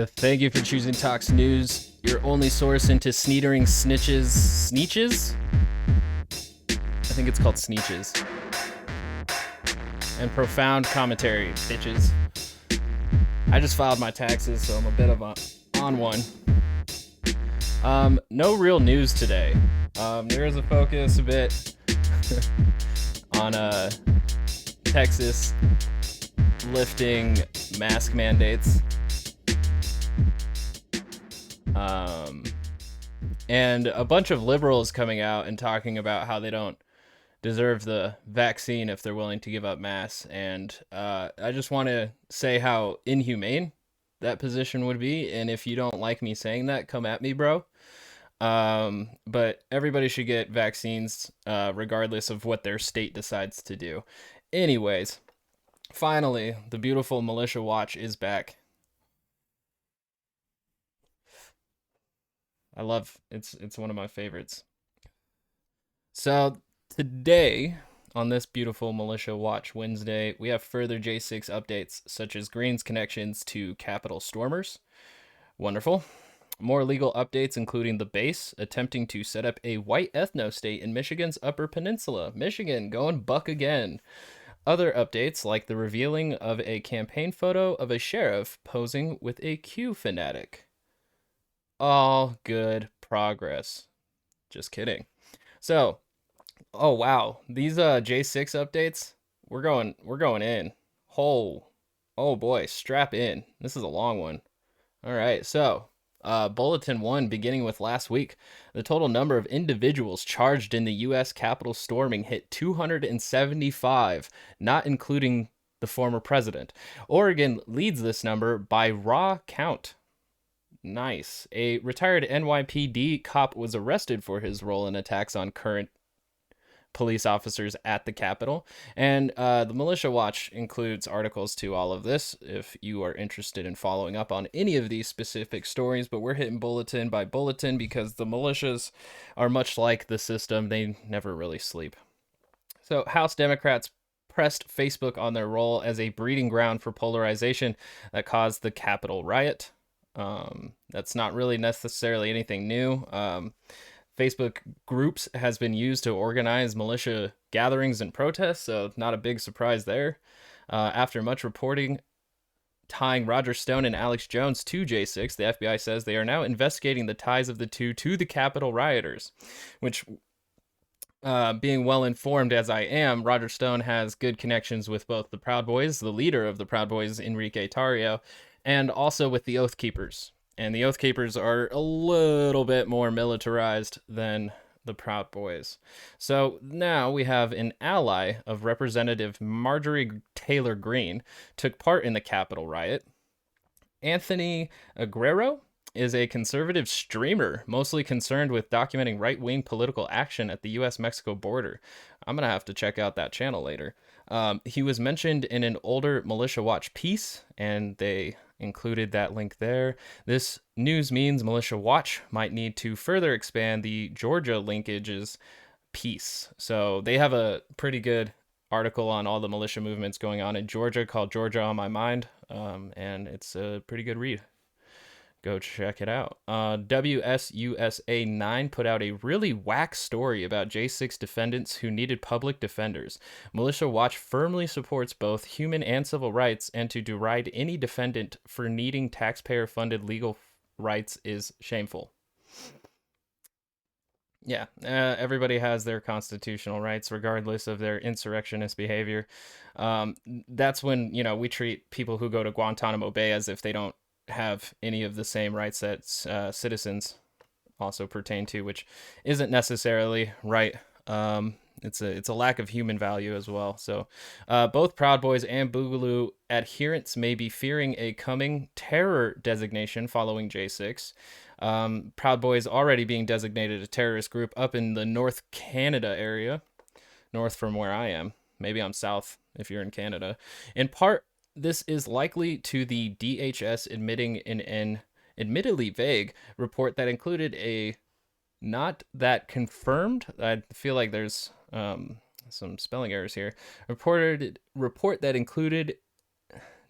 Thank you for choosing Tox News, your only source into sneetering sneeches? I think it's called sneeches. And profound commentary, bitches. I just filed my taxes, so I'm a bit of on one. No real news today. There is a focus a bit on Texas lifting mask mandates. And a bunch of liberals coming out and talking about how they don't deserve the vaccine if they're willing to give up masks. And I just want to say how inhumane that position would be. And if you don't like me saying that, come at me, bro. But everybody should get vaccines regardless of what their state decides to do. Anyways, finally, the beautiful Militia Watch is back. I love it's one of my favorites. So today, on this beautiful Militia Watch Wednesday, we have further J6 updates, such as Green's connections to Capitol stormers. Wonderful. More legal updates, including the base attempting to set up a white ethno-state in Michigan's Upper Peninsula. Michigan going buck again. Other updates, like the revealing of a campaign photo of a sheriff posing with a Q fanatic. All good progress. Just kidding. So, oh wow, these J6 updates, we're going in. Oh boy, strap in. This is a long one. All right, so Bulletin 1, beginning with last week, the total number of individuals charged in the U.S. Capitol storming hit 275, not including the former president. Oregon leads this number by raw count. Nice. A retired NYPD cop was arrested for his role in attacks on current police officers at the Capitol. And the Militia Watch includes articles to all of this if you are interested in following up on any of these specific stories. But we're hitting bulletin by bulletin because the militias are much like the system. They never really sleep. So House Democrats pressed Facebook on their role as a breeding ground for polarization that caused the Capitol riot. That's not really necessarily anything new. Facebook groups has been used to organize militia gatherings and protests, so not a big surprise there. After much reporting tying Roger Stone and Alex Jones to J6, the FBI says they are now investigating the ties of the two to the Capitol rioters, which, being well informed as I am, Roger Stone has good connections with both the Proud Boys, the leader of the Proud Boys, Enrique Tarrio, and also with the Oath Keepers. And the Oath Keepers are a little bit more militarized than the Proud Boys. So now we have an ally of Representative Marjorie Taylor Greene took part in the Capitol riot. Anthony Aguero is a conservative streamer, mostly concerned with documenting right-wing political action at the U.S.-Mexico border. I'm going to have to check out that channel later. He was mentioned in an older Militia Watch piece, and they included that link there. This news means Militia Watch might need to further expand the Georgia linkages piece. So they have a pretty good article on all the militia movements going on in Georgia called Georgia on My Mind, and it's a pretty good read. Go check it out. WSUSA 9 put out a really whack story about J6 defendants who needed public defenders. Militia Watch firmly supports both human and civil rights, and to deride any defendant for needing taxpayer-funded legal rights is shameful. Yeah, everybody has their constitutional rights, regardless of their insurrectionist behavior. That's when, we treat people who go to Guantanamo Bay as if they don't have any of the same rights that citizens also pertain to, which isn't necessarily right. It's a lack of human value as well. So both Proud Boys and Boogaloo adherents may be fearing a coming terror designation following J6. Proud Boys already being designated a terrorist group up in the North Canada area, north from where I am. Maybe I'm south if you're in Canada. In part, this is likely to the DHS admitting in an admittedly vague report that included a not that confirmed. I feel like there's some spelling errors here. Report that included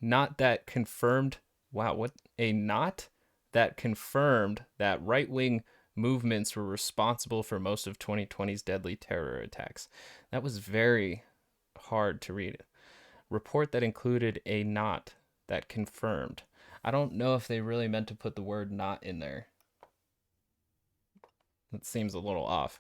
not that confirmed Wow, what a knot that confirmed that right-wing movements were responsible for most of 2020's deadly terror attacks. That was very hard to read. Report that included a knot that confirmed. I don't know if they really meant to put the word not in there. That seems a little off.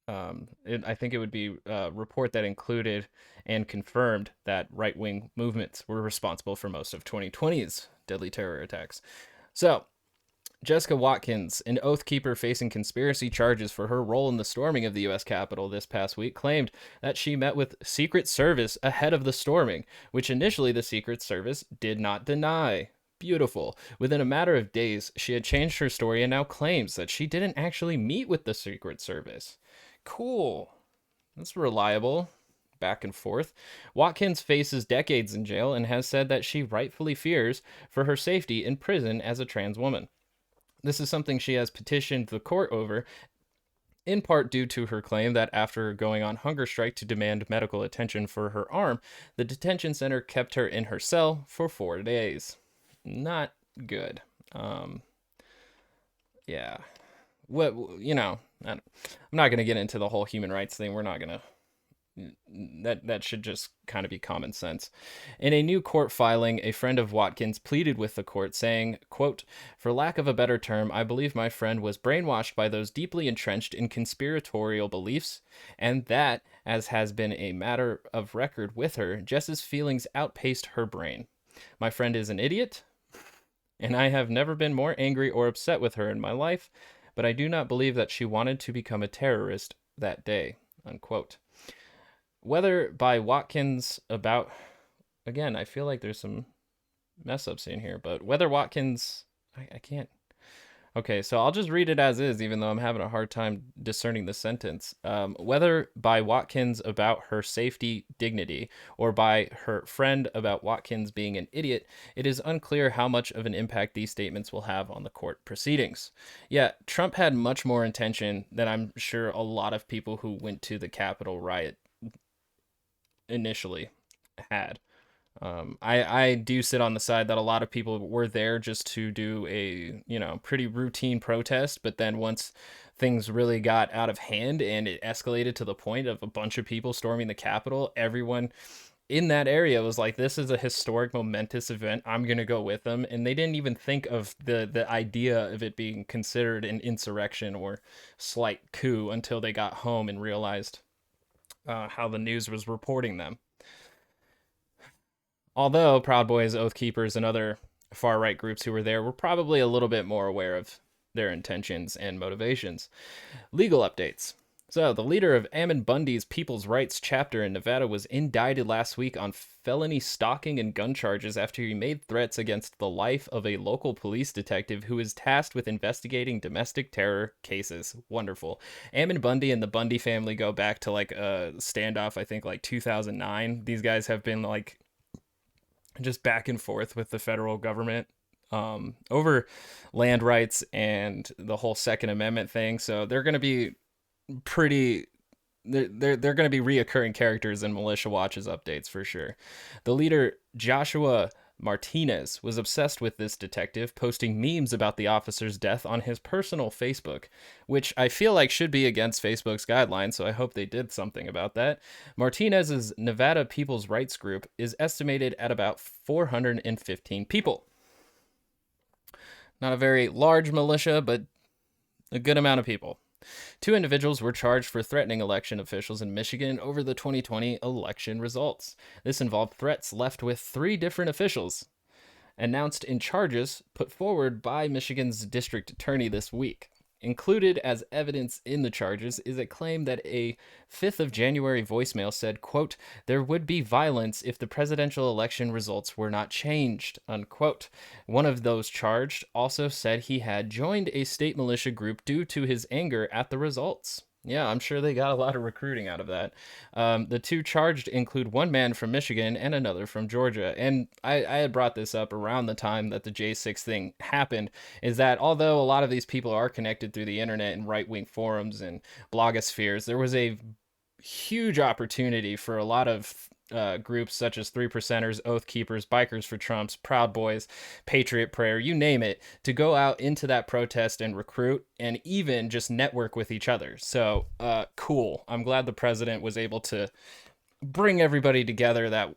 I think it would be a report that included and confirmed that right wing movements were responsible for most of 2020's deadly terror attacks. So, Jessica Watkins, an Oath Keeper facing conspiracy charges for her role in the storming of the U.S. Capitol this past week, claimed that she met with Secret Service ahead of the storming, which initially the Secret Service did not deny. Beautiful. Within a matter of days, she had changed her story and now claims that she didn't actually meet with the Secret Service. Cool. That's reliable. Back and forth. Watkins faces decades in jail and has said that she rightfully fears for her safety in prison as a trans woman. This is something she has petitioned the court over, in part due to her claim that after going on hunger strike to demand medical attention for her arm, the detention center kept her in her cell for 4 days. Not good. Yeah. What, I'm not going to get into the whole human rights thing. We're not going to. That should just kind of be common sense. In a new court filing, a friend of Watkins pleaded with the court, saying, quote, "For lack of a better term, I believe my friend was brainwashed by those deeply entrenched in conspiratorial beliefs, and that, as has been a matter of record with her, Jess's feelings outpaced her brain. My friend is an idiot, and I have never been more angry or upset with her in my life, but I do not believe that she wanted to become a terrorist that day," unquote. Whether by Watkins about, again, I feel like there's some mess ups in here, but whether Watkins, I can't. Okay, so I'll just read it as is, even though I'm having a hard time discerning the sentence. Whether by Watkins about her safety, dignity, or by her friend about Watkins being an idiot, it is unclear how much of an impact these statements will have on the court proceedings. Yeah, Trump had much more intention than I'm sure a lot of people who went to the Capitol riot initially had. I do sit on the side that a lot of people were there just to do a, pretty routine protest, but then once things really got out of hand and it escalated to the point of a bunch of people storming the Capitol, everyone in that area was like, this is a historic, momentous event. I'm going to go with them. And they didn't even think of the idea of it being considered an insurrection or slight coup until they got home and realized how the news was reporting them. Although Proud Boys, Oath Keepers, and other far right groups who were there were probably a little bit more aware of their intentions and motivations. Legal updates. So, the leader of Ammon Bundy's People's Rights chapter in Nevada was indicted last week on felony stalking and gun charges after he made threats against the life of a local police detective who is tasked with investigating domestic terror cases. Wonderful. Ammon Bundy and the Bundy family go back to like a standoff, I think like 2009. These guys have been like just back and forth with the federal government over land rights and the whole Second Amendment thing. So they're going to be pretty. They're going to be reoccurring characters in Militia Watch's updates for sure. The leader, Joshua Martinez, was obsessed with this detective, posting memes about the officer's death on his personal Facebook, which I feel like should be against Facebook's guidelines, so I hope they did something about that. Martinez's Nevada People's Rights Group is estimated at about 415 people. Not a very large militia, but a good amount of people. 2 individuals were charged for threatening election officials in Michigan over the 2020 election results. This involved threats left with 3 different officials, announced in charges put forward by Michigan's district attorney this week. Included as evidence in the charges is a claim that a 5th of January voicemail said, quote, "There would be violence if the presidential election results were not changed," unquote. One of those charged also said he had joined a state militia group due to his anger at the results. Yeah, I'm sure they got a lot of recruiting out of that. The 2 charged include one man from Michigan and another from Georgia. And I had brought this up around the time that the J6 thing happened, is that although a lot of these people are connected through the internet and right-wing forums and blogospheres, there was a huge opportunity for a lot of groups such as Three Percenters, Oath Keepers, Bikers for Trumps, Proud Boys, Patriot Prayer, you name it, to go out into that protest and recruit and even just network with each other. So cool. I'm glad the president was able to bring everybody together that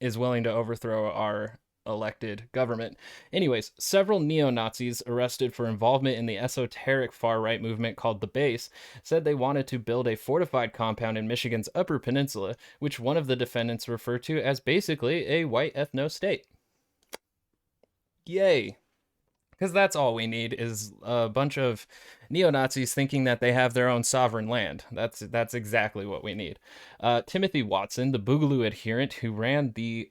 is willing to overthrow our elected government. Anyways, several neo-Nazis arrested for involvement in the esoteric far-right movement called the Base said they wanted to build a fortified compound in Michigan's Upper Peninsula, which one of the defendants referred to as basically a white ethno-state. Yay. Because that's all we need is a bunch of neo-Nazis thinking that they have their own sovereign land. That's exactly what we need. Timothy Watson, the Boogaloo adherent who ran the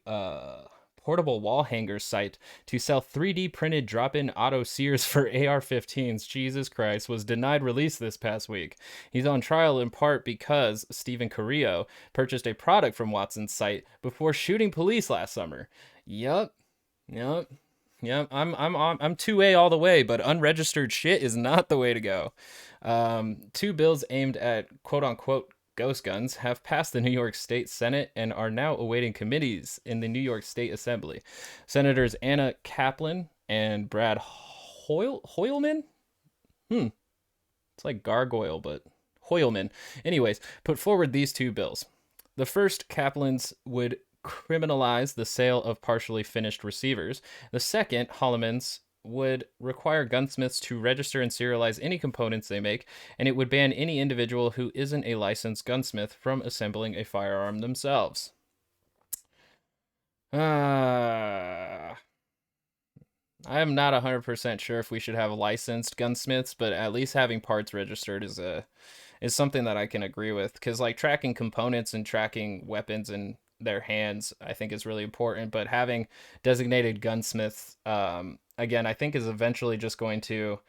portable wall hanger site to sell 3D printed drop-in auto sears for AR-15s, Jesus Christ, was denied release this past week. He's on trial in part because Stephen Carrillo purchased a product from Watson's site before shooting police last summer. Yup. Yeah, I'm 2A all the way, but unregistered shit is not the way to go. Two bills aimed at quote unquote ghost guns have passed the New York State Senate and are now awaiting committees in the New York State Assembly. Senators Anna Kaplan and Brad Hoylman? It's like gargoyle, but Hoylman. Anyways, put forward these two bills. The first, Kaplan's, would criminalize the sale of partially finished receivers. The second, Holloman's, would require gunsmiths to register and serialize any components they make, and it would ban any individual who isn't a licensed gunsmith from assembling a firearm themselves. I am not 100% sure if we should have licensed gunsmiths, but at least having parts registered is something that I can agree with, because like tracking components and tracking weapons in their hands I think is really important, but having designated gunsmiths again I think is eventually just going to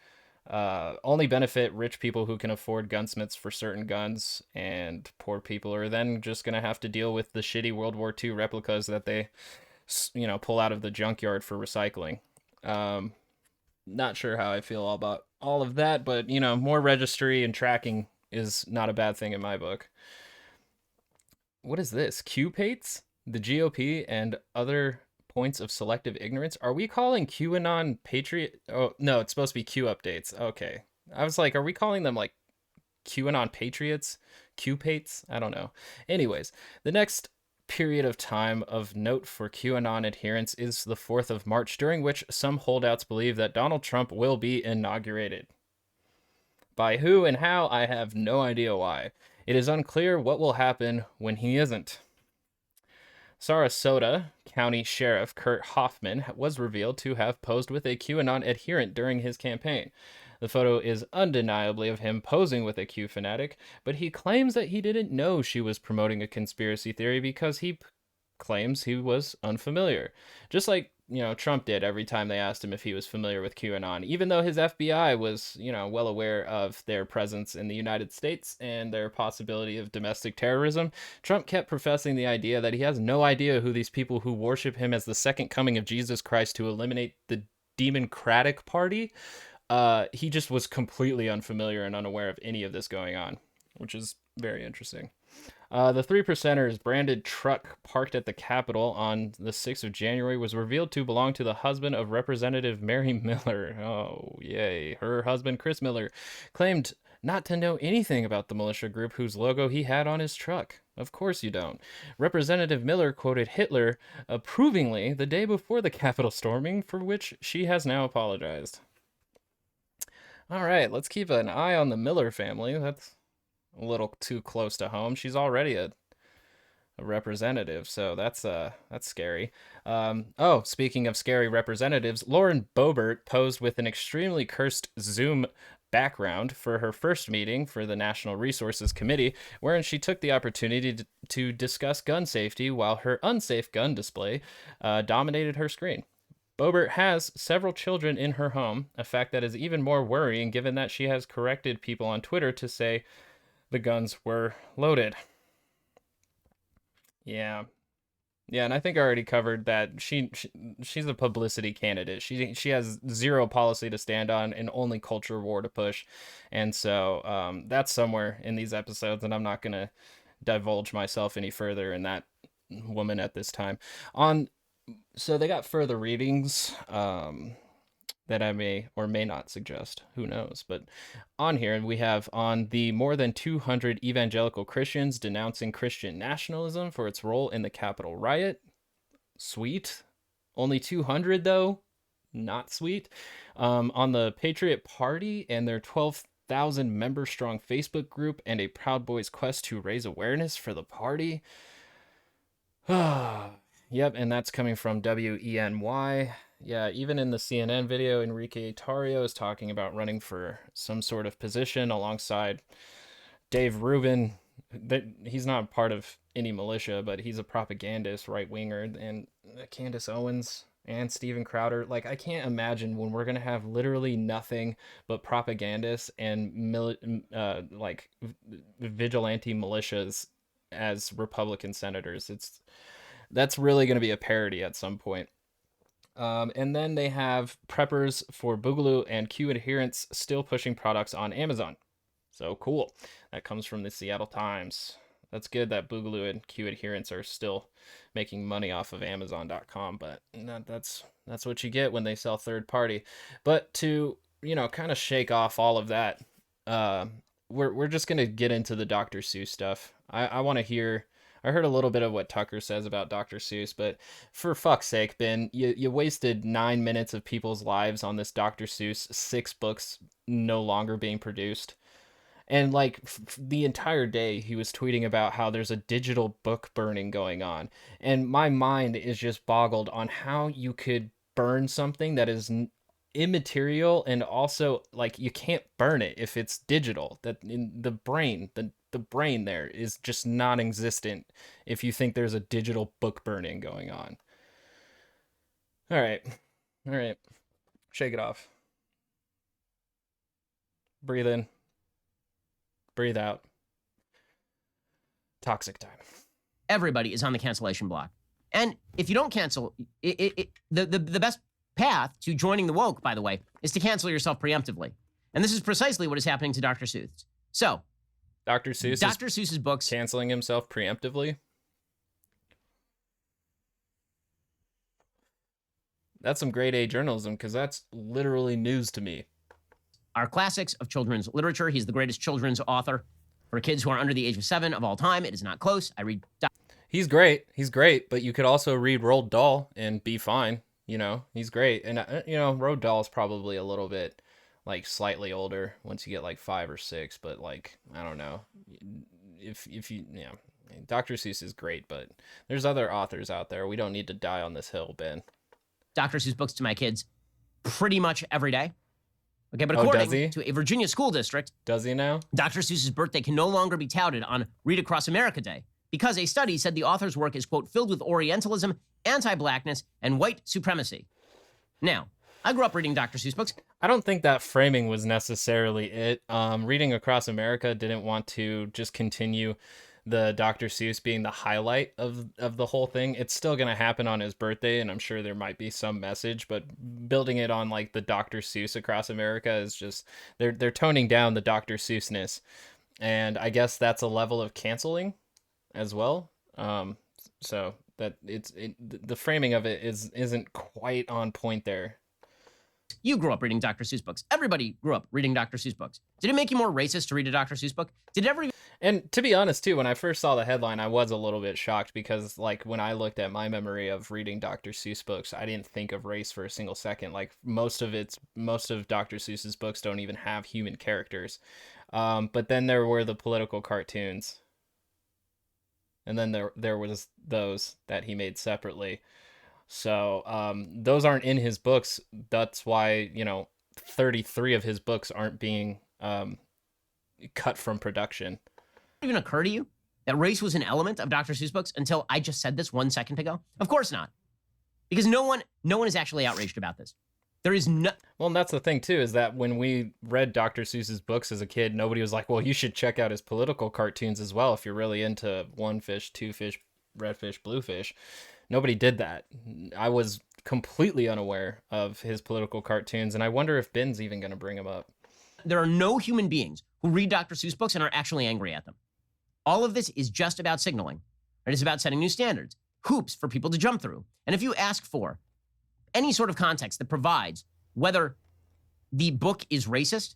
only benefit rich people who can afford gunsmiths for certain guns, and poor people are then just going to have to deal with the shitty World War II replicas that they pull out of the junkyard for recycling. Not sure how I feel about all of that, but more registry and tracking is not a bad thing in my book. What is this? Q-pates? The GOP and other points of selective ignorance? Are we calling QAnon Patriot? Oh, no, it's supposed to be Q updates. Okay. I was like, are we calling them like QAnon Patriots? Q-pates? I don't know. Anyways, the next period of time of note for QAnon adherents is the 4th of March, during which some holdouts believe that Donald Trump will be inaugurated. By who and how, I have no idea why. It is unclear what will happen when he isn't. Sarasota County Sheriff Kurt Hoffman was revealed to have posed with a QAnon adherent during his campaign. The photo is undeniably of him posing with a Q fanatic, but he claims that he didn't know she was promoting a conspiracy theory because he claims he was unfamiliar. Just like Trump did every time they asked him if he was familiar with QAnon, even though his FBI was, well aware of their presence in the United States and their possibility of domestic terrorism. Trump kept professing the idea that he has no idea who these people who worship him as the second coming of Jesus Christ to eliminate the Democratic Party. He just was completely unfamiliar and unaware of any of this going on, which is very interesting. The Three Percenters branded truck parked at the Capitol on the 6th of January was revealed to belong to the husband of Representative Mary Miller. Oh, yay. Her husband, Chris Miller, claimed not to know anything about the militia group whose logo he had on his truck. Of course you don't. Representative Miller quoted Hitler approvingly the day before the Capitol storming, for which she has now apologized. All right, let's keep an eye on the Miller family. That's a little too close to home. She's already a representative, so that's scary. Speaking of scary representatives, Lauren Boebert posed with an extremely cursed Zoom background for her first meeting for the National Resources Committee, wherein she took the opportunity to discuss gun safety while her unsafe gun display dominated her screen. Boebert has several children in her home, a fact that is even more worrying given that she has corrected people on Twitter to say the guns were loaded. Yeah, and I think I already covered that she's a publicity candidate. She has zero policy to stand on and only culture war to push, and so that's somewhere in these episodes, and I'm not gonna divulge myself any further in that woman at this time. So they got further readings that I may or may not suggest. Who knows? But on here we have on the more than 200 evangelical Christians denouncing Christian nationalism for its role in the Capitol riot. Sweet. Only 200 though. Not sweet. On the Patriot Party and their 12,000 member strong Facebook group and a Proud Boys quest to raise awareness for the party. Yep, and that's coming from WENY. Yeah, even in the CNN video, Enrique Tarrio is talking about running for some sort of position alongside Dave Rubin. He's not part of any militia, but he's a propagandist, right-winger, and Candace Owens and Steven Crowder. Like, I can't imagine when we're going to have literally nothing but propagandists and vigilante militias as Republican senators. That's really going to be a parody at some point. And then they have preppers for Boogaloo and Q adherents still pushing products on Amazon. So cool. That comes from the Seattle Times. That's good that Boogaloo and Q adherents are still making money off of Amazon.com, but that's what you get when they sell third party. But to, kind of shake off all of that, we're just gonna get into the Dr. Seuss stuff. I want to hear. I heard a little bit of what Tucker says about Dr. Seuss, but for fuck's sake, Ben, you wasted 9 minutes of people's lives on this Dr. Seuss, 6 books no longer being produced. And like the entire day, he was tweeting about how there's a digital book burning going on. And my mind is just boggled on how you could burn something that is immaterial, and also like you can't burn it if it's digital. That in the brain, the brain there is just non-existent if you think there's a digital book burning going on. All right. Shake it off. Breathe in. Breathe out. Toxic time. Everybody is on the cancellation block. And if you don't cancel, the best path to joining the woke, by the way, is to cancel yourself preemptively. And this is precisely what is happening to Dr. Seuss. So, Dr. Seuss's books canceling himself preemptively. That's some grade A journalism, because that's literally news to me. Are classics of children's literature. He's the greatest children's author for kids who are under the age of 7 of all time. It is not close. I read. He's great, but you could also read Roald Dahl and be fine. He's great. And, Roald Dahl is probably a little bit, like, slightly older once you get, like, 5 or 6. But, like, I don't know. If you, Dr. Seuss is great, but there's other authors out there. We don't need to die on this hill, Ben. Dr. Seuss books to my kids pretty much every day. Okay, but according to a Virginia school district... Does he now? Dr. Seuss's birthday can no longer be touted on Read Across America Day because a study said the author's work is, quote, filled with Orientalism, anti-blackness, and white supremacy. Now, I grew up reading Dr. Seuss books. I don't think that framing was necessarily it. Reading Across America didn't want to just continue the Dr. Seuss being the highlight of the whole thing. It's still going to happen on his birthday, and I'm sure there might be some message, but building it on like the Dr. Seuss Across America is just, they're toning down the Dr. Seussness. And I guess that's a level of canceling as well. So that the framing of it isn't quite on point there. You grew up reading Dr. Seuss books. Everybody grew up reading Dr. Seuss books. Did it make you more racist to read a Dr. Seuss book? Did it ever... And to be honest, too, when I first saw the headline, I was a little bit shocked because, like, when I looked at my memory of reading Dr. Seuss books, I didn't think of race for a single second. Like, most of Dr. Seuss's books don't even have human characters. But then there were the political cartoons. And then there was those that he made separately. So those aren't in his books. That's why, 33 of his books aren't being cut from production. Even occur to you that race was an element of Dr. Seuss books until I just said this 1 second ago? Of course not. Because no one is actually outraged about this. There is no... Well, and that's the thing, too, is that when we read Dr. Seuss's books as a kid, nobody was like, well, you should check out his political cartoons as well if you're really into one fish, two fish, red fish, blue fish. Nobody did that. I was completely unaware of his political cartoons, and I wonder if Ben's even going to bring them up. There are no human beings who read Dr. Seuss books and are actually angry at them. All of this is just about signaling. It is about setting new standards. hoops for people to jump through. And if you ask for any sort of context that provides whether the book is racist,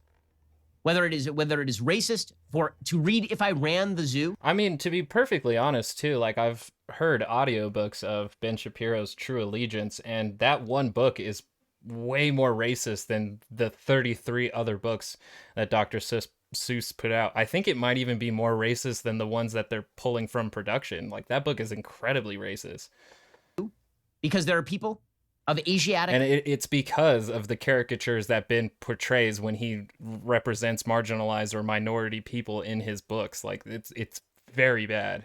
whether it is racist to read If I Ran the Zoo. I mean, to be perfectly honest too, like I've heard audiobooks of Ben Shapiro's True Allegiance, and that one book is way more racist than the 33 other books that Dr. Seuss put out. I think it might even be more racist than the ones that they're pulling from production. Like that book is incredibly racist. Because there are people of Asiatic, and it's because of the caricatures that Ben portrays when he represents marginalized or minority people in his books. Like it's very bad.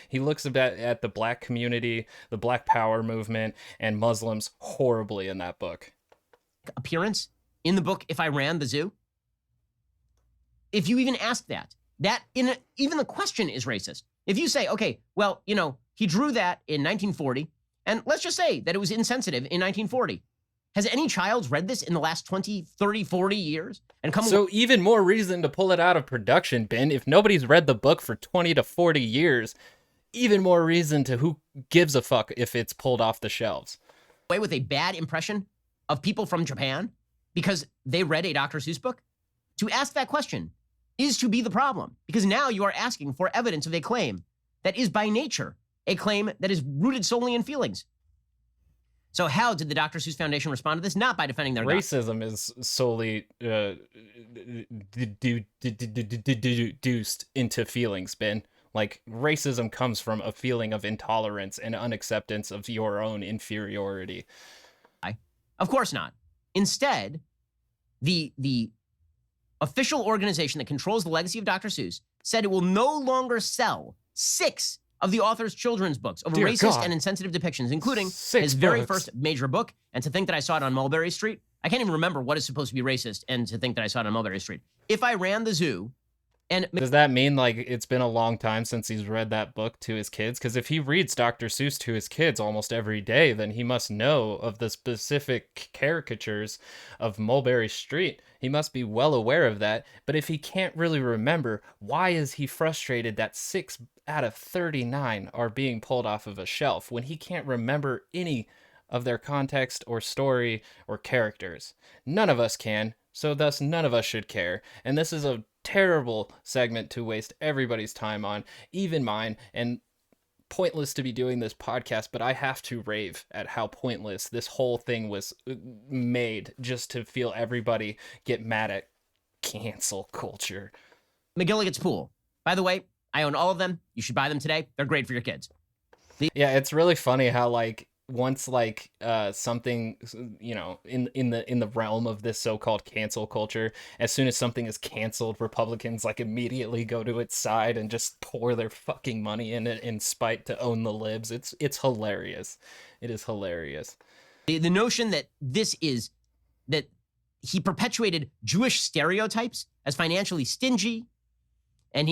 He looks at the black community, the Black Power movement, and Muslims horribly in that book. Appearance in the book If I Ran the Zoo. If you even ask even the question is racist. If you say, okay, well, he drew that in 1940, and let's just say that it was insensitive in 1940. Has any child read this in the last 20, 30, 40 years? So even more reason to pull it out of production, Ben. If nobody's read the book for 20 to 40 years, even more reason to who gives a fuck if it's pulled off the shelves. Away with a bad impression of people from Japan because they read a Dr. Seuss book? To ask that question is to be the problem, because now you are asking for evidence of a claim that is by nature a claim that is rooted solely in feelings. So how did the Dr. Seuss Foundation respond to this? Not by defending their racism is solely deduced into feelings, Ben. Like racism comes from a feeling of intolerance and unacceptance of your own inferiority. Of course not. Instead, the official organization that controls the legacy of Dr. Seuss said it will no longer sell 6 of the author's children's books over racist and insensitive depictions, incling his very first major book. And to think that I saw it on Mulberry Street, I can't even remember what is supposed to be racist, and to think that I saw it on Mulberry Street. If I Ran the Zoo, and does that mean like it's been a long time since he's read that book to his kids? Because if he reads Dr. Seuss to his kids almost every day, then he must know of the specific caricatures of Mulberry Street. He must be well aware of that. But if he can't really remember, why is he frustrated that 6 out of 39 are being pulled off of a shelf when he can't remember any of their context or story or characters? None of us can, so thus none of us should care. And this is a terrible segment to waste everybody's time on, even mine, and pointless to be doing this podcast, but I have to rave at how pointless this whole thing was made just to feel everybody get mad at cancel culture. McGilligan's Pool. By the way, I own all of them. You should buy them today. They're great for your kids. Yeah, it's really funny how like once like something, in the realm of this so-called cancel culture, as soon as something is canceled, Republicans like immediately go to its side and just pour their fucking money in it in spite to own the libs. It's hilarious. It is hilarious. The notion that that he perpetuated Jewish stereotypes as financially stingy, and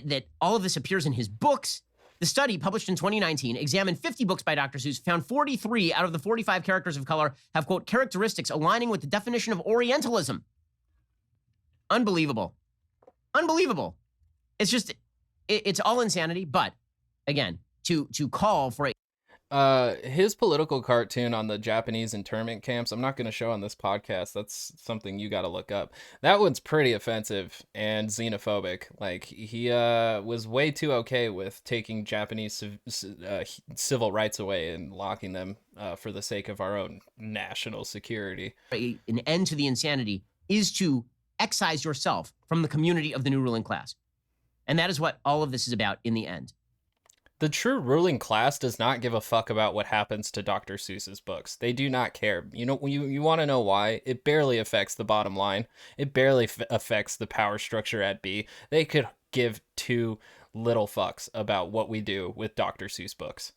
that all of this appears in his books. The study, published in 2019, examined 50 books by Dr. Seuss, found 43 out of the 45 characters of color have, quote, characteristics aligning with the definition of Orientalism. Unbelievable. Unbelievable. It's just, it's all insanity. But again, to call for his political cartoon on the Japanese internment camps, I'm not going to show on this podcast. That's something you got to look up. That one's pretty offensive and xenophobic. Like he was way too okay with taking Japanese civil rights away and locking them for the sake of our own national security. An end to the insanity is to excise yourself from the community of the new ruling class. And that is what all of this is about in the end. The true ruling class does not give a fuck about what happens to Dr. Seuss's books. They do not care. You know, you want to know why? It barely affects the bottom line. It barely affects the power structure at B. They could give 2 little fucks about what we do with Dr. Seuss books.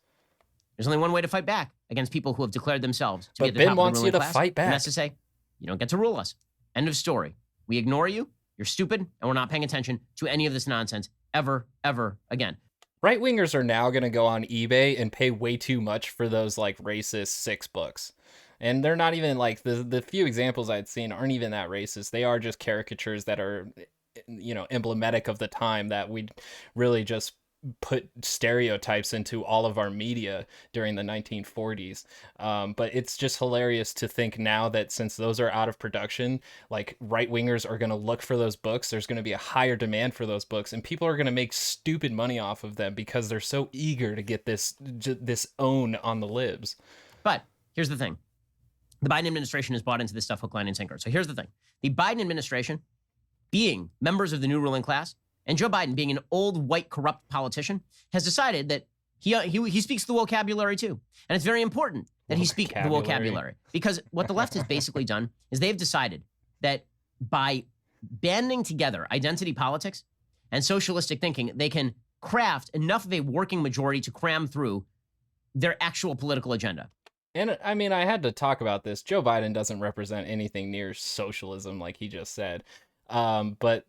There's only one way to fight back against people who have declared themselves to be at the Ben top wants of the you ruling to class, fight back. And that's to say, you don't get to rule us. End of story. We ignore you. You're stupid, and we're not paying attention to any of this nonsense ever, ever again. Right-wingers are now going to go on eBay and pay way too much for those like racist 6 books. And they're not even like the few examples I'd seen aren't even that racist. They are just caricatures that are, emblematic of the time that we really just put stereotypes into all of our media during the 1940s. But it's just hilarious to think now that since those are out of production, like right wingers are going to look for those books. There's going to be a higher demand for those books, and people are going to make stupid money off of them because they're so eager to get this own on the libs. But here's the thing. The Biden administration has bought into this stuff hook, line, and sinker. So here's the thing. The Biden administration, being members of the new ruling class, and Joe Biden, being an old, white, corrupt politician, has decided that he speaks the vocabulary too. And it's very important that he speak the vocabulary. Because what the left has basically done is they've decided that by banding together identity politics and socialistic thinking, they can craft enough of a working majority to cram through their actual political agenda. And I mean, I had to talk about this. Joe Biden doesn't represent anything near socialism, like he just said. But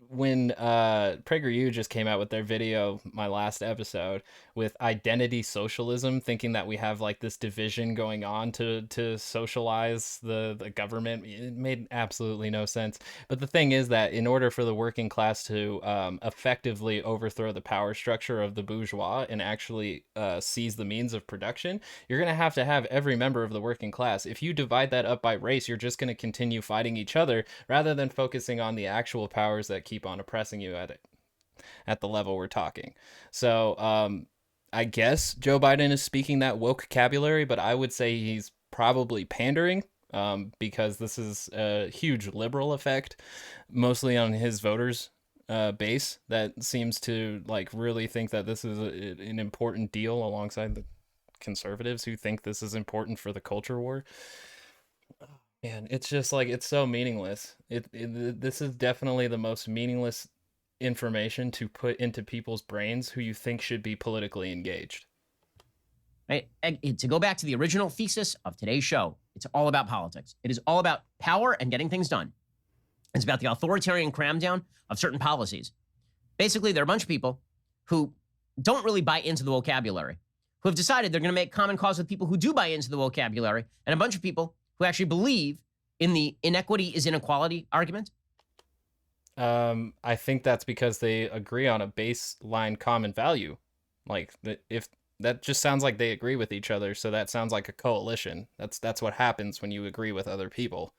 when PragerU just came out with their video, my last episode, with identity socialism, thinking that we have like this division going on to socialize the government, it made absolutely no sense. But the thing is that in order for the working class to effectively overthrow the power structure of the bourgeois and actually seize the means of production, you're going to have every member of the working class. If you divide that up by race, you're just going to continue fighting each other rather than focusing on the actual powers that keep on oppressing you at the level we're talking. So I guess Joe Biden is speaking that woke vocabulary, but I would say he's probably pandering, because this is a huge liberal effect, mostly on his voters base, that seems to like really think that this is an important deal alongside the conservatives who think this is important for the culture war. Man, it's just like, it's so meaningless. This is definitely the most meaningless information to put into people's brains who you think should be politically engaged. Right? And to go back to the original thesis of today's show, it's all about politics. It is all about power and getting things done. It's about the authoritarian cramdown of certain policies. Basically, there are a bunch of people who don't really buy into the vocabulary, who have decided they're going to make common cause with people who do buy into the vocabulary, and a bunch of people who actually believe in the inequity is inequality argument. I think that's because they agree on a baseline common value. Like, if that just sounds like they agree with each other, so that sounds like a coalition. That's what happens when you agree with other people.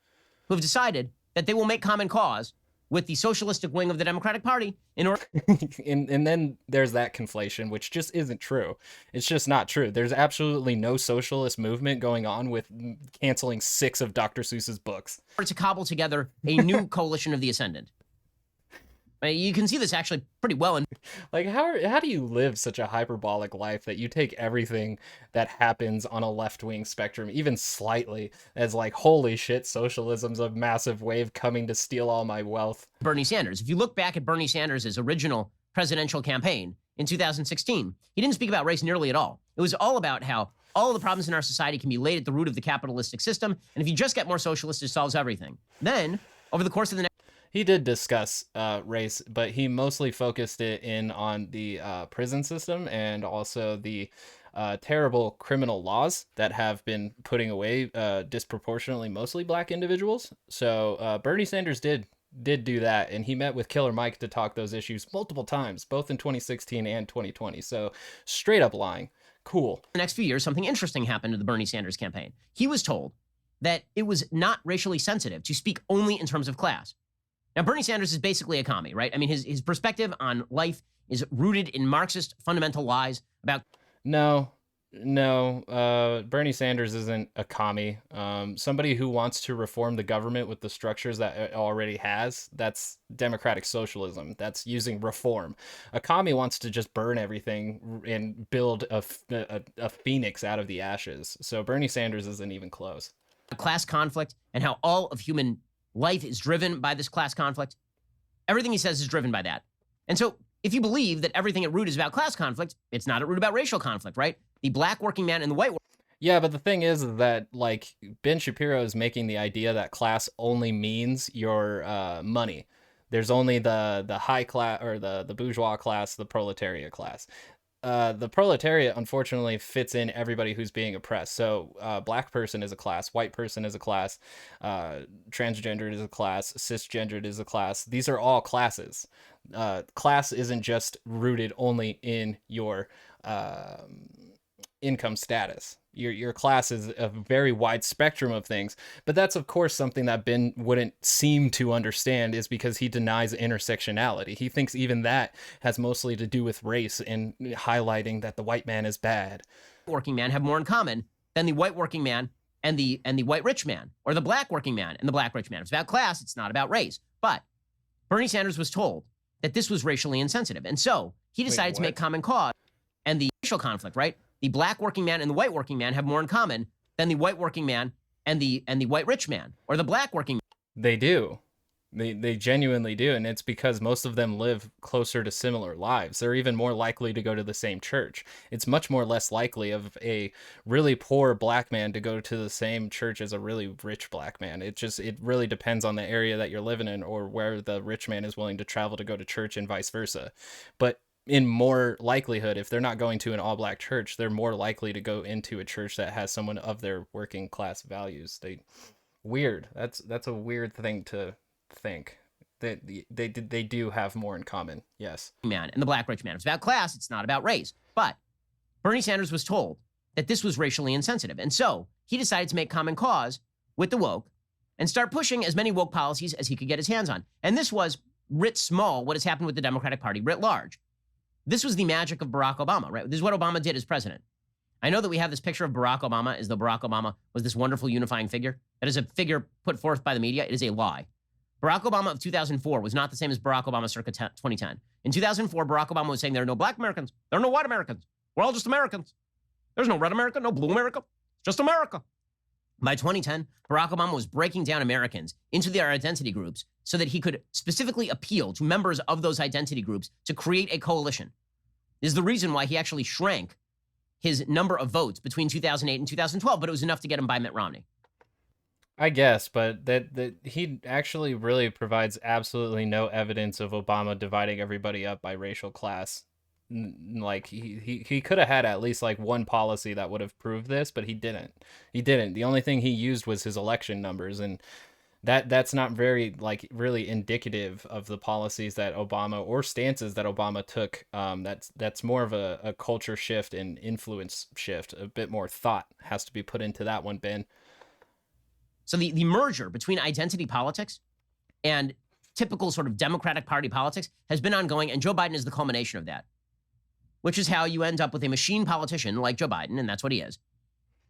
Who have decided that they will make common cause with the socialistic wing of the Democratic Party in order. And then there's that conflation, which just isn't true. It's just not true. There's absolutely no socialist movement going on with canceling 6 of Dr. Seuss's books. To cobble together a new coalition of the ascendant. You can see this actually pretty well in. Like, how do you live such a hyperbolic life that you take everything that happens on a left-wing spectrum, even slightly, as like, holy shit, socialism's a massive wave coming to steal all my wealth? Bernie Sanders. If you look back at Bernie Sanders' original presidential campaign in 2016, he didn't speak about race nearly at all. It was all about how all the problems in our society can be laid at the root of the capitalistic system, and if you just get more socialist, it solves everything. Then, over the course of the next. He did discuss race, but he mostly focused it in on the prison system and also the terrible criminal laws that have been putting away disproportionately mostly black individuals. So Bernie Sanders did do that, and he met with Killer Mike to talk those issues multiple times, both in 2016 and 2020. So straight up lying. Cool. The next few years, something interesting happened to the Bernie Sanders campaign. He was told that it was not racially sensitive to speak only in terms of class. Now, Bernie Sanders is basically a commie, right? I mean, his perspective on life is rooted in Marxist fundamental lies about. No, Bernie Sanders isn't a commie. Somebody who wants to reform the government with the structures that it already has, that's democratic socialism. That's using reform. A commie wants to just burn everything and build a phoenix out of the ashes. So Bernie Sanders isn't even close. Class conflict and how all of human life is driven by this class conflict. Everything he says is driven by that. And so if you believe that everything at root is about class conflict, it's not at root about racial conflict, right? The black working man and the white. Yeah, but the thing is that, like, Ben Shapiro is making the idea that class only means your money. There's only the high class, or the bourgeois class, the proletariat class. the proletariat unfortunately fits in everybody who's being oppressed. So black person is a class, white person is a class, transgendered is a class, cisgendered is a class. These are all classes. Class isn't just rooted only in your income status. Your class is a very wide spectrum of things, but that's of course something that Ben wouldn't seem to understand, is because he denies intersectionality. He thinks even that has mostly to do with race and highlighting that the white man is bad. Working man have more in common than the white working man and the white rich man, or the black working man and the black rich man. It's about class, it's not about race. But Bernie Sanders was told that this was racially insensitive, and so he decided to make common cause. And the racial conflict, right? The black working man and the white working man have more in common than the white working man and the white rich man, or the black working man. They do. They genuinely do, and it's because most of them live closer to similar lives. They're even more likely to go to the same church. It's much more less likely of a really poor black man to go to the same church as a really rich black man. It really depends on the area that you're living in, or where the rich man is willing to travel to go to church, and vice versa. But in more likelihood, if they're not going to an all-black church, they're more likely to go into a church that has someone of their working class values. Weird. That's a weird thing to think. They do have more in common. Yes. Man and the black rich man. It's about class. It's not about race. But Bernie Sanders was told that this was racially insensitive, and so he decided to make common cause with the woke and start pushing as many woke policies as he could get his hands on. And this was writ small what has happened with the Democratic Party writ large. This was the magic of Barack Obama, right? This is what Obama did as president. I know that we have this picture of Barack Obama as though Barack Obama was this wonderful unifying figure. That is a figure put forth by the media. It is a lie. Barack Obama of 2004 was not the same as Barack Obama circa 2010. In 2004, Barack Obama was saying there are no black Americans. There are no white Americans. We're all just Americans. There's no red America, no blue America. It's just America. By 2010, Barack Obama was breaking down Americans into their identity groups so that he could specifically appeal to members of those identity groups to create a coalition. This is the reason why he actually shrank his number of votes between 2008 and 2012, but it was enough to get him by Mitt Romney. I guess, but that he actually really provides absolutely no evidence of Obama dividing everybody up by racial class. Like he could have had at least like one policy that would have proved this, but he didn't. The only thing he used was his election numbers, and that's not very like really indicative of the policies that Obama, or stances that Obama took. That's more of a culture shift and influence shift. A bit more thought has to be put into that one, Ben. So the merger between identity politics and typical sort of Democratic Party politics has been ongoing, and Joe Biden is the culmination of that, which is how you end up with a machine politician like Joe Biden, and that's what he is.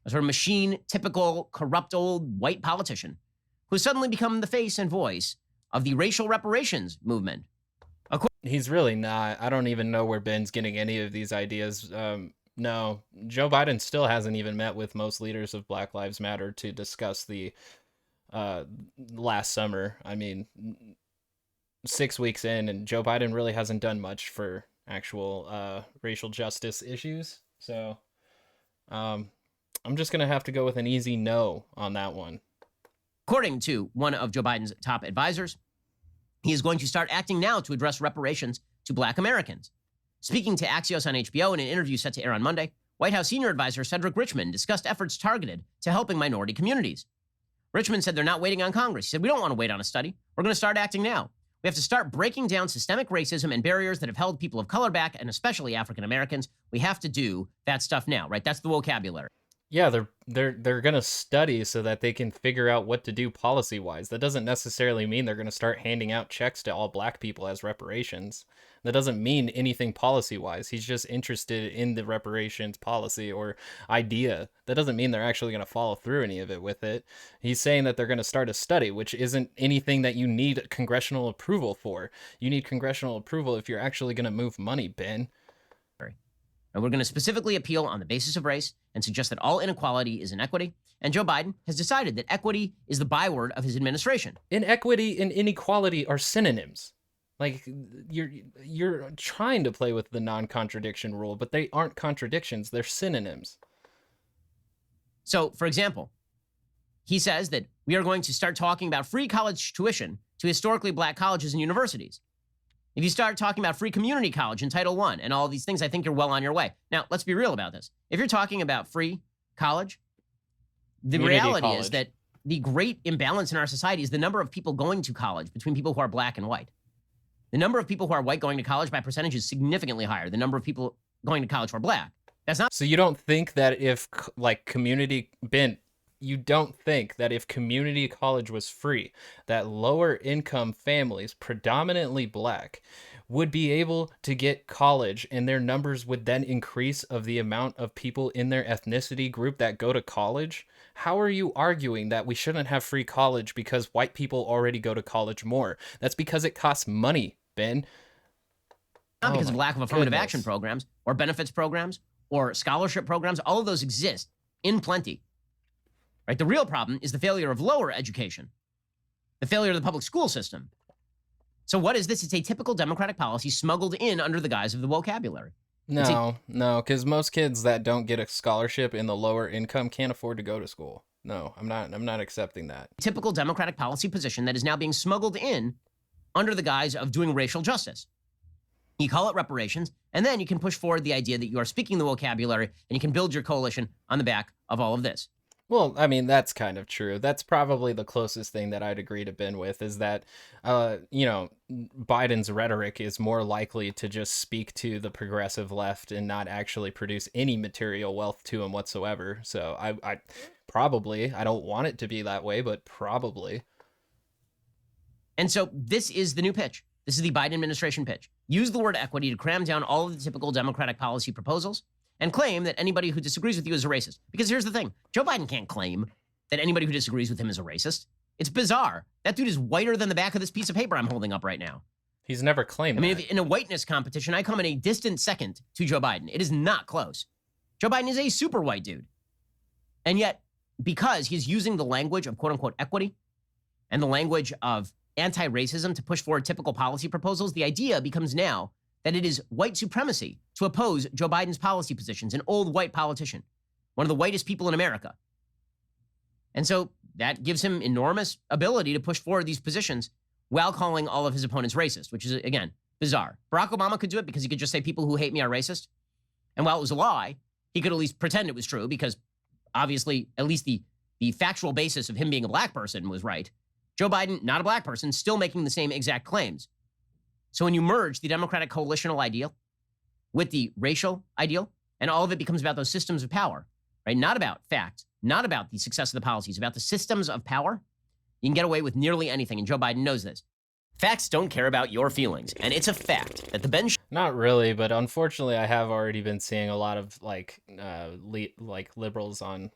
A sort of machine, typical, corrupt old white politician who's suddenly become the face and voice of the racial reparations movement. He's really not. I don't even know where Ben's getting any of these ideas. No, Joe Biden still hasn't even met with most leaders of Black Lives Matter to discuss the last summer. I mean, 6 weeks in, and Joe Biden really hasn't done much for actual racial justice issues. So I'm just going to have to go with an easy no on that one. According to one of Joe Biden's top advisors, he is going to start acting now to address reparations to Black Americans. Speaking to Axios on HBO in an interview set to air on Monday, White House senior advisor Cedric Richmond discussed efforts targeted to helping minority communities. Richmond said they're not waiting on Congress. He said, we don't want to wait on a study. We're going to start acting now. We have to start breaking down systemic racism and barriers that have held people of color back, and especially African Americans. We have to do that stuff now, right? That's the vocabulary. Yeah, they're going to study so that they can figure out what to do policy-wise. That doesn't necessarily mean they're going to start handing out checks to all black people as reparations. That doesn't mean anything policy-wise. He's just interested in the reparations policy or idea. That doesn't mean they're actually going to follow through any of it with it. He's saying that they're going to start a study, which isn't anything that you need congressional approval for. You need congressional approval if you're actually going to move money, Ben. And we're going to specifically appeal on the basis of race and suggest that all inequality is inequity. And Joe Biden has decided that equity is the byword of his administration. Inequity and inequality are synonyms. Like, you're trying to play with the non-contradiction rule, but they aren't contradictions. They're synonyms. So, for example, he says that we are going to start talking about free college tuition to historically black colleges and universities. If you start talking about free community college and Title I and all these things, I think you're well on your way. Now, let's be real about this. If you're talking about free college, the Community reality is college. that the great imbalance in our society is the number of people going to college between people who are black and white. The number of people who are white going to college by percentage is significantly higher. The number of people going to college who are black. That's not. So you don't think that if you don't think that if community college was free, that lower income families, predominantly black, would be able to get college, and their numbers would then increase of the amount of people in their ethnicity group that go to college? How are you arguing that we shouldn't have free college because white people already go to college more? That's because it costs money, Ben. Not because of my lack of affirmative goodness. action programs or benefits programs or scholarship programs. All of those exist in plenty. Right? The real problem is the failure of lower education, the failure of the public school system. So what is this? It's a typical Democratic policy smuggled in under the guise of the vocabulary. No, because most kids that don't get a scholarship in the lower income can't afford to go to school. No, I'm not accepting that. Typical Democratic policy position that is now being smuggled in under the guise of doing racial justice. You call it reparations, and then you can push forward the idea that you are speaking the vocabulary, and you can build your coalition on the back of all of this. Well, I mean, that's kind of true. That's probably the closest thing that I'd agree to Ben with, is that, Biden's rhetoric is more likely to just speak to the progressive left and not actually produce any material wealth to him whatsoever. So I don't want it to be that way, but probably. And so this is the new pitch. This is the Biden administration pitch. Use the word equity to cram down all of the typical Democratic policy proposals and claim that anybody who disagrees with you is a racist. Because here's the thing. Joe Biden can't claim that anybody who disagrees with him is a racist. It's bizarre. That dude is whiter than the back of this piece of paper I'm holding up right now. He's never claimed I mean, that. if in a whiteness competition, I come in a distant second to Joe Biden. It is not close. Joe Biden is a super white dude. And yet, because he's using the language of quote-unquote equity and the language of anti-racism to push forward typical policy proposals, the idea becomes now that it is white supremacy to oppose Joe Biden's policy positions, an old white politician, one of the whitest people in America. And so that gives him enormous ability to push forward these positions while calling all of his opponents racist, which is, again, bizarre. Barack Obama could do it because he could just say people who hate me are racist. And while it was a lie, he could at least pretend it was true because obviously at least the factual basis of him being a black person was right. Joe Biden, not a black person, still making the same exact claims. So when you merge the Democratic coalitional ideal with the racial ideal, and all of it becomes about those systems of power, right? Not about facts, not about the success of the policies, about the systems of power, you can get away with nearly anything, and Joe Biden knows this. Facts don't care about your feelings, and it's a fact that the Ben... Not really, but unfortunately, I have already been seeing a lot of liberals on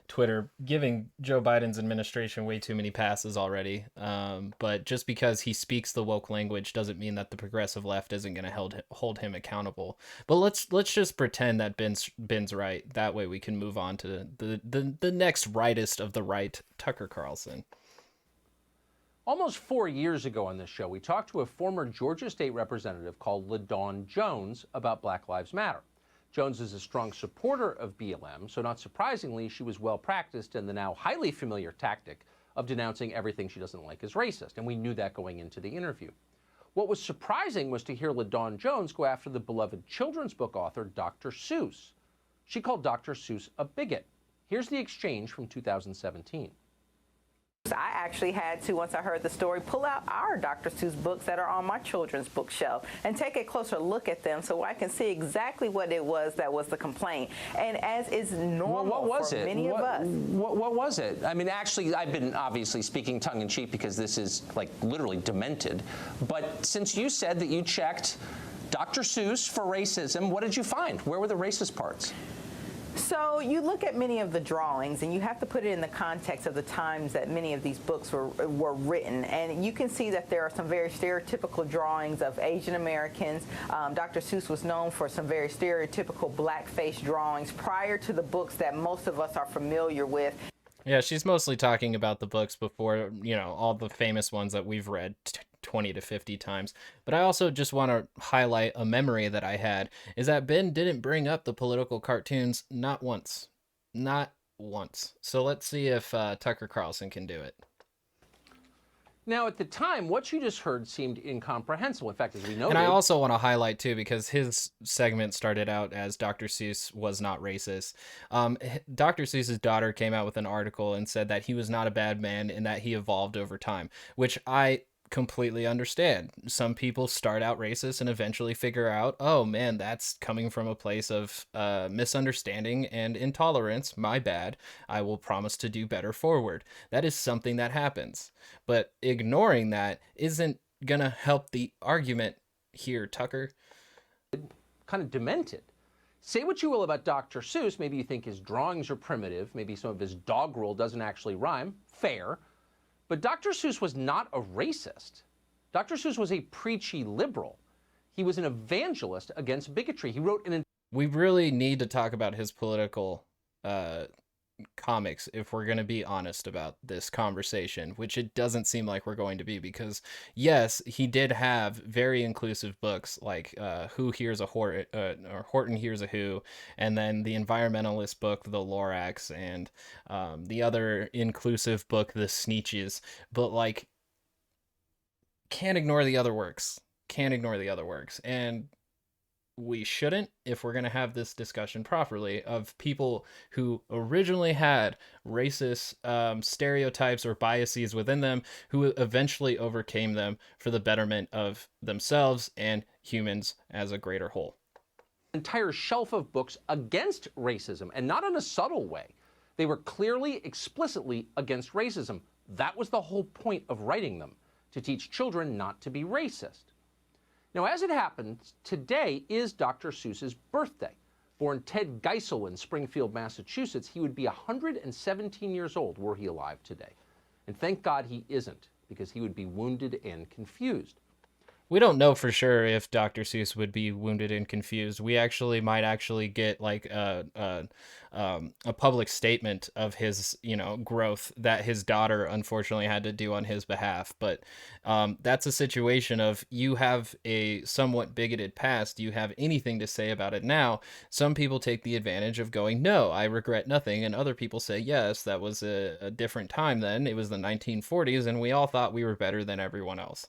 Twitter giving Joe Biden's administration way too many passes already. But just because he speaks the woke language doesn't mean that the progressive left isn't going to hold him accountable. But let's just pretend that Ben's right. That way we can move on to the next rightest of the right, Tucker Carlson. Almost 4 years ago on this show, we talked to a former Georgia state representative called LaDawn Jones about Black Lives Matter. Jones is a strong supporter of BLM, so not surprisingly, she was well practiced in the now highly familiar tactic of denouncing everything she doesn't like as racist, and we knew that going into the interview. What was surprising was to hear LaDawn Jones go after the beloved children's book author Dr. Seuss. She called Dr. Seuss a bigot. Here's the exchange from 2017. I actually had to, once I heard the story, pull out our Dr. Seuss books that are on my children's bookshelf and take a closer look at them so I can see exactly what it was that was the complaint. And as is normal for many of us. What was it? I mean, actually, I've been obviously speaking tongue-in-cheek because this is, like, literally demented. But since you said that you checked Dr. Seuss for racism, what did you find? Where were the racist parts? So you look at many of the drawings, and you have to put it in the context of the times that many of these books were written. And you can see that there are some very stereotypical drawings of Asian Americans. Dr. Seuss was known for some very stereotypical blackface drawings prior to the books that most of us are familiar with. Yeah, she's mostly talking about the books before, all the famous ones that we've read 20 to 50 times. But I also just want to highlight a memory that I had, is that Ben didn't bring up the political cartoons not once. Not once. So let's see if Tucker Carlson can do it. Now, at the time, what you just heard seemed incomprehensible. In fact, as we know, And I also want to highlight, too, because his segment started out as Dr. Seuss was not racist. Dr. Seuss's daughter came out with an article and said that he was not a bad man and that he evolved over time, which I completely understand. Some people start out racist and eventually figure out, oh man, that's coming from a place of misunderstanding and intolerance. My bad. I will promise to do better forward. That is something that happens. But ignoring that isn't gonna help the argument here, Tucker. kind of demented. Say what you will about Dr. Seuss. Maybe you think his drawings are primitive. Maybe some of his doggerel doesn't actually rhyme. Fair. But Dr. Seuss was not a racist. Dr. Seuss was a preachy liberal. He was an evangelist against bigotry. He wrote an... We really need to talk about his political comics if we're going to be honest about this conversation, which it doesn't seem like we're going to be, because yes, he did have very inclusive books like Who Hears a Horton, or Horton Hears a Who, and then the environmentalist book The Lorax, and the other inclusive book The Sneetches. But like, can't ignore the other works, and we shouldn't, if we're going to have this discussion properly, of people who originally had racist stereotypes or biases within them, who eventually overcame them for the betterment of themselves and humans as a greater whole. Entire shelf of books against racism, and not in a subtle way. They were clearly, explicitly against racism. That was the whole point of writing them, to teach children not to be racist. Now, as it happens, today is Dr. Seuss's birthday. Born Ted Geisel in Springfield, Massachusetts, he would be 117 years old were he alive today. And thank God he isn't, because he would be wounded and confused. We don't know for sure if Dr. Seuss would be wounded and confused. We actually might get like a public statement of his, growth that his daughter unfortunately had to do on his behalf. But that's a situation of, you have a somewhat bigoted past. You have anything to say about it now. Some people take the advantage of going, no, I regret nothing. And other people say, yes, that was a different time then. It was the 1940s and we all thought we were better than everyone else.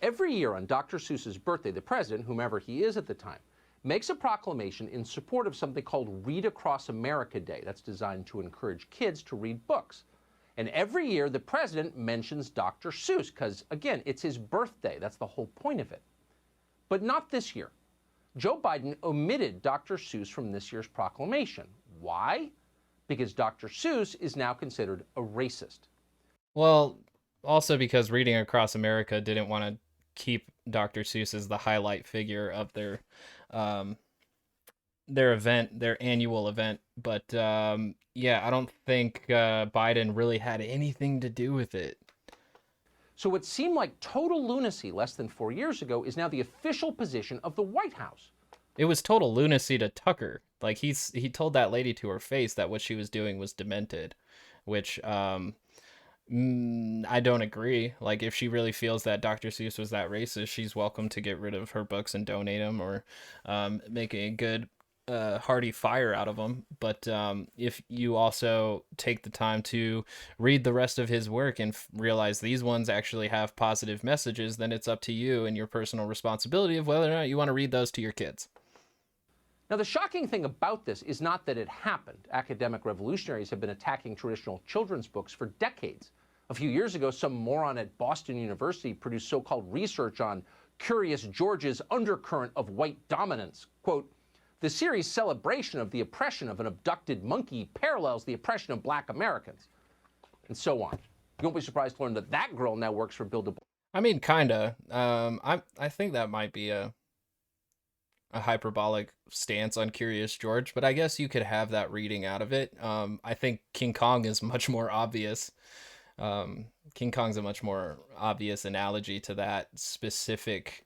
Every year on Dr. Seuss's birthday, the president, whomever he is at the time, makes a proclamation in support of something called Read Across America Day. That's designed to encourage kids to read books. And every year, the president mentions Dr. Seuss, because, again, it's his birthday. That's the whole point of it. But not this year. Joe Biden omitted Dr. Seuss from this year's proclamation. Why? Because Dr. Seuss is now considered a racist. Well, also because Reading Across America didn't want to keep Dr. Seuss as the highlight figure of their event, their annual event. But yeah, I don't think Biden really had anything to do with it. So what seemed like total lunacy less than 4 years ago is now the official position of the White House. It was total lunacy to Tucker. Like, he told that lady to her face that what she was doing was demented, which I don't agree. Like, if she really feels that Dr. Seuss was that racist, she's welcome to get rid of her books and donate them, or make a good hearty fire out of them. But if you also take the time to read the rest of his work and realize these ones actually have positive messages, then it's up to you and your personal responsibility of whether or not you want to read those to your kids. Now, the shocking thing about this is not that it happened. Academic revolutionaries have been attacking traditional children's books for decades. A few years ago, some moron at Boston University produced so-called research on Curious George's undercurrent of white dominance. Quote, the series' celebration of the oppression of an abducted monkey parallels the oppression of black Americans, and so on. You won't be surprised to learn that that girl now works for Bill de Blasio. I mean, kinda. I think that might be a hyperbolic stance on Curious George, but I guess you could have that reading out of it. I think King Kong is much more obvious. King Kong's a much more obvious analogy to that specific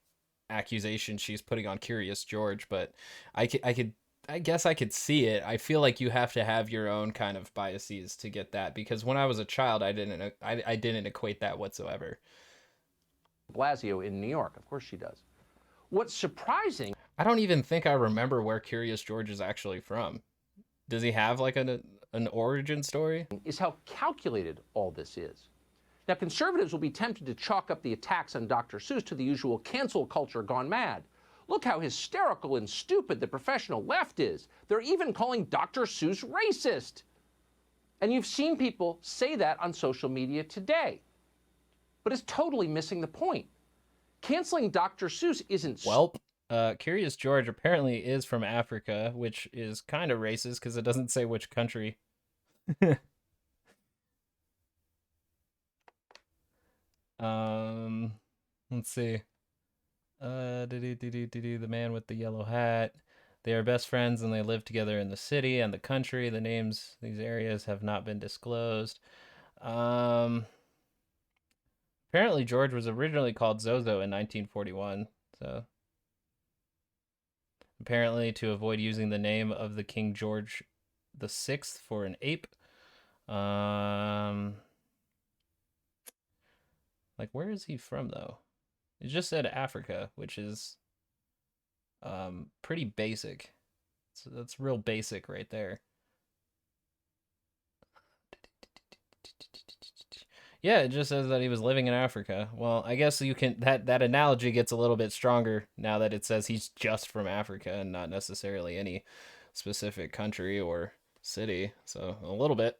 accusation she's putting on Curious George, but I guess I could see it. I feel like you have to have your own kind of biases to get that, because when I was a child, I didn't equate that whatsoever. Blasio in New York, of course she does. What's surprising, I don't even think I remember where Curious George is actually from. Does he have like an origin story? is how calculated all this is. Now, conservatives will be tempted to chalk up the attacks on Dr. Seuss to the usual cancel culture gone mad. Look how hysterical and stupid the professional left is. They're even calling Dr. Seuss racist. And you've seen people say that on social media today. But it's totally missing the point. Canceling Dr. Seuss isn't... Welp. Curious George apparently is from Africa, which is kind of racist because it doesn't say which country. Let's see. The man with the yellow hat. They are best friends and they live together in the city and the country. The names these areas have not been disclosed. Apparently George was originally called Zozo in 1941. So apparently to avoid using the name of the King George VI for an ape. Like, where is he from though? It just said Africa, which is pretty basic. So that's real basic right there. Yeah, it just says that he was living in Africa. Well, I guess you can that analogy gets a little bit stronger now that it says he's just from Africa and not necessarily any specific country or city. So a little bit.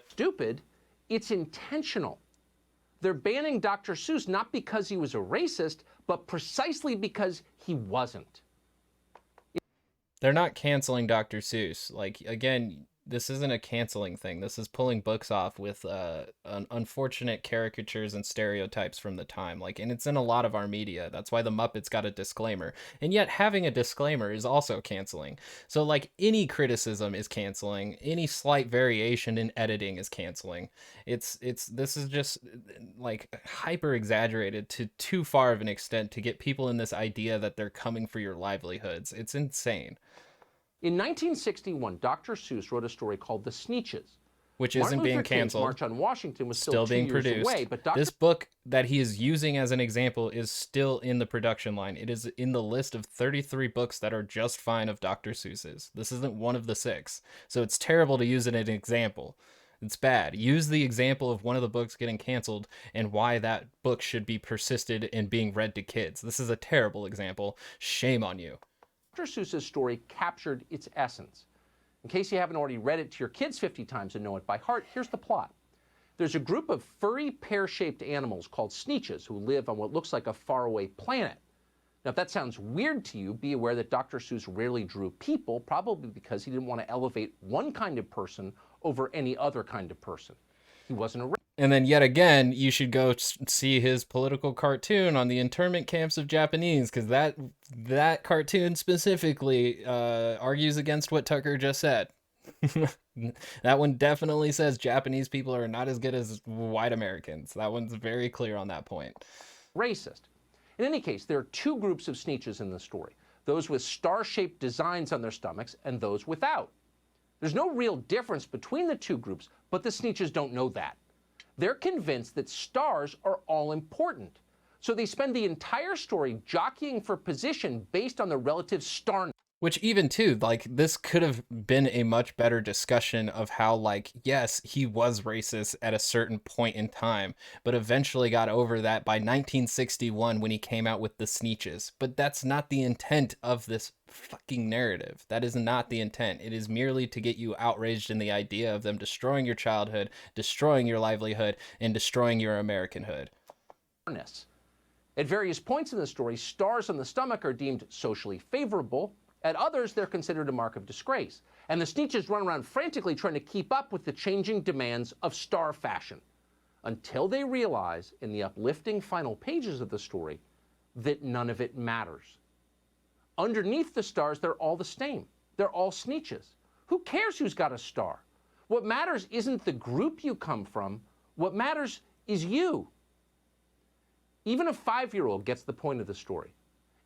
Stupid. It's intentional. They're banning Dr. Seuss not because he was a racist, but precisely because he wasn't. They're not canceling Dr. Seuss. Like, again, this isn't a canceling thing. This is pulling books off with unfortunate caricatures and stereotypes from the time. Like, and it's in a lot of our media. That's why the Muppets got a disclaimer. And yet having a disclaimer is also canceling. So, like, any criticism is canceling. Any slight variation in editing is canceling. This is just like hyper exaggerated to too far of an extent to get people in this idea that they're coming for your livelihoods. It's insane. In 1961, Dr. Seuss wrote a story called The Sneetches. Which isn't being canceled. March on Washington was still being produced. Away, but This book that he is using as an example is still in the production line. It is in the list of 33 books that are just fine of Dr. Seuss's. This isn't one of the 6. So it's terrible to use it as an example. It's bad. Use the example of one of the books getting canceled and why that book should be persisted in being read to kids. This is a terrible example. Shame on you. Dr. Seuss's story captured its essence. In case you haven't already read it to your kids 50 times and know it by heart, here's the plot. There's a group of furry, pear-shaped animals called Sneetches who live on what looks like a faraway planet. Now, if that sounds weird to you, be aware that Dr. Seuss rarely drew people, probably because he didn't want to elevate one kind of person over any other kind of person. He wasn't a... And then yet again, you should go see his political cartoon on the internment camps of Japanese, because that cartoon specifically argues against what Tucker just said. That one definitely says Japanese people are not as good as white Americans. That one's very clear on that point. Racist. In any case, there are 2 groups of Sneetches in the story. Those with star-shaped designs on their stomachs and those without. There's no real difference between the 2 groups, but the Sneetches don't know that. They're convinced that stars are all important. So they spend the entire story jockeying for position based on the relative star. Which even too, like, this could have been a much better discussion of how, like, yes, he was racist at a certain point in time, but eventually got over that by 1961 when he came out with the Sneetches. But that's not the intent of this fucking narrative. That is not the intent. It is merely to get you outraged in the idea of them destroying your childhood, destroying your livelihood, and destroying your Americanhood. At various points in the story, stars on the stomach are deemed socially favorable. At others, they're considered a mark of disgrace. And the Sneetches run around frantically trying to keep up with the changing demands of star fashion, until they realize in the uplifting final pages of the story that none of it matters. Underneath the stars, they're all the same. They're all Sneetches. Who cares who's got a star? What matters isn't the group you come from. What matters is you. Even a 5-year-old gets the point of the story.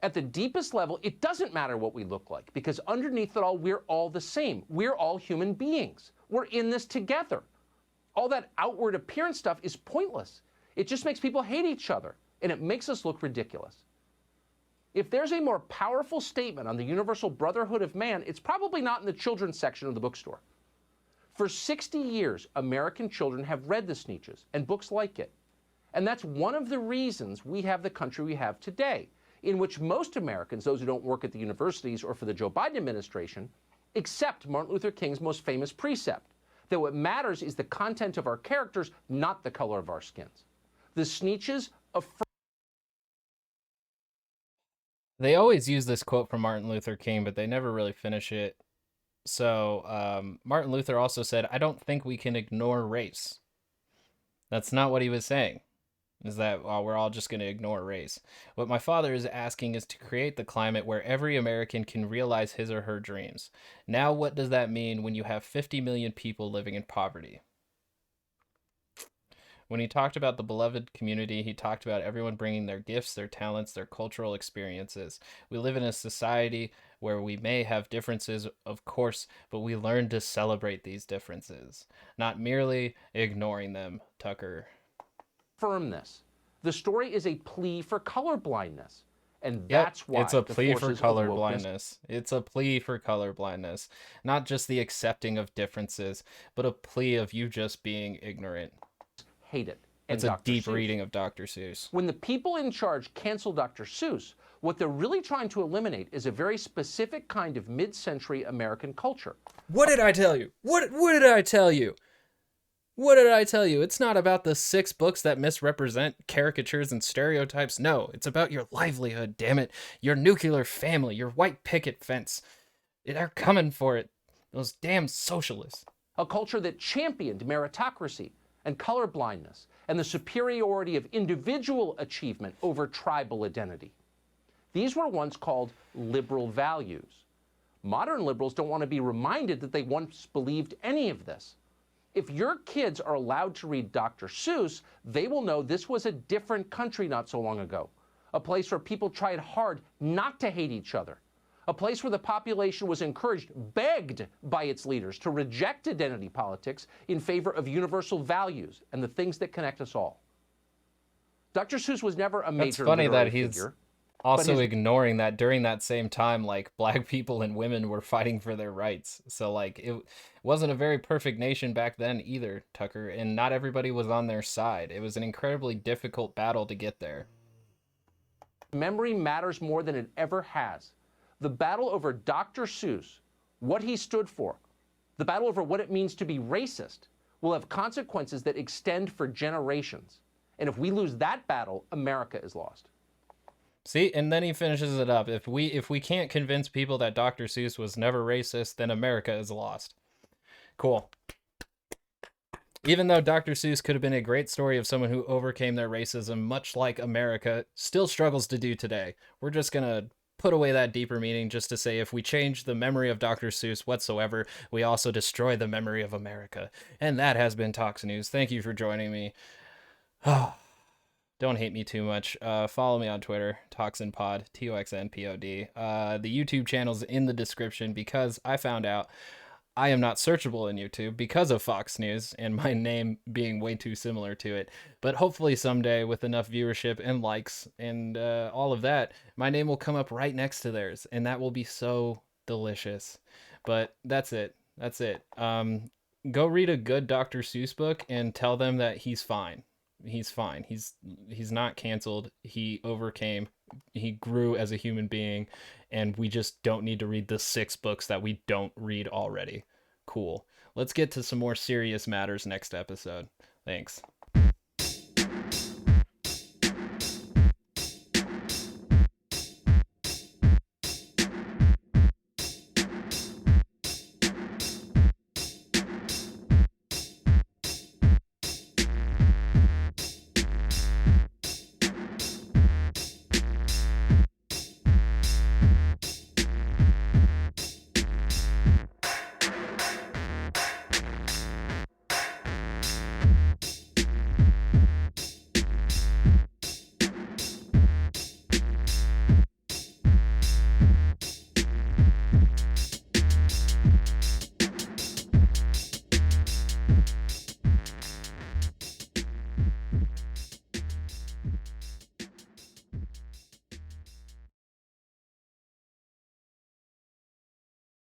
At the deepest level, it doesn't matter what we look like, because underneath it all, we're all the same. We're all human beings. We're in this together. All that outward appearance stuff is pointless. It just makes people hate each other, and it makes us look ridiculous. If there's a more powerful statement on the universal brotherhood of man, it's probably not in the children's section of the bookstore. For 60 years, American children have read the Sneetches and books like it. And that's one of the reasons we have the country we have today, in which most Americans, those who don't work at the universities or for the Joe Biden administration, accept Martin Luther King's most famous precept, that what matters is the content of our characters, not the color of our skins. The Sneetches affirm. They always use this quote from Martin Luther King, but they never really finish it. So Martin Luther also said, I don't think we can ignore race. That's not what he was saying, is that we're all just going to ignore race. What my father is asking is to create the climate where every American can realize his or her dreams. Now, what does that mean when you have 50 million people living in poverty? When he talked about the beloved community, he talked about everyone bringing their gifts, their talents, their cultural experiences. We live in a society where we may have differences, of course, but we learn to celebrate these differences, not merely ignoring them, Tucker. Affirm this. The story is a plea for colorblindness. And that's why it's a plea for colorblindness. It's a plea for colorblindness. Not just the accepting of differences, but a plea of you just being ignorant. Hate it. It's a deep reading of Dr. Seuss. When the people in charge cancel Dr. Seuss, what they're really trying to eliminate is a very specific kind of mid-century American culture. What did I tell you? What did I tell you? What did I tell you? It's not about the 6 books that misrepresent caricatures and stereotypes. No, it's about your livelihood, damn it. Your nuclear family, your white picket fence. They're coming for it. Those damn socialists. A culture that championed meritocracy and colorblindness and the superiority of individual achievement over tribal identity. These were once called liberal values. Modern liberals don't want to be reminded that they once believed any of this. If your kids are allowed to read Dr. Seuss, they will know this was a different country not so long ago, a place where people tried hard not to hate each other, a place where the population was encouraged, begged by its leaders to reject identity politics in favor of universal values and the things that connect us all. Dr. Seuss was never a major literary figure. Also ignoring that during that same time, like, black people and women were fighting for their rights. So, like, it wasn't a very perfect nation back then either, Tucker, and not everybody was on their side. It was an incredibly difficult battle to get there. Memory matters more than it ever has. The battle over Dr. Seuss, what he stood for, the battle over what it means to be racist, will have consequences that extend for generations. And if we lose that battle, America is lost. See, and then he finishes it up. If we can't convince people that Dr. Seuss was never racist, then America is lost. Cool. Even though Dr. Seuss could have been a great story of someone who overcame their racism, much like America still struggles to do today, we're just gonna put away that deeper meaning just to say if we change the memory of Dr. Seuss whatsoever, we also destroy the memory of America. And that has been Tox News. Thank you for joining me. Don't hate me too much. Follow me on Twitter, ToxinPod, TOXNPOD. The YouTube channel's in the description because I found out I am not searchable in YouTube because of Fox News and my name being way too similar to it. But hopefully someday with enough viewership and likes and all of that, my name will come up right next to theirs. And that will be so delicious. But that's it. That's it. Go read a good Dr. Seuss book and tell them that he's fine. He's fine. He's not canceled. He overcame. He grew as a human being, and we just don't need to read the 6 books that we don't read already. Cool. Let's get to some more serious matters next episode. Thanks.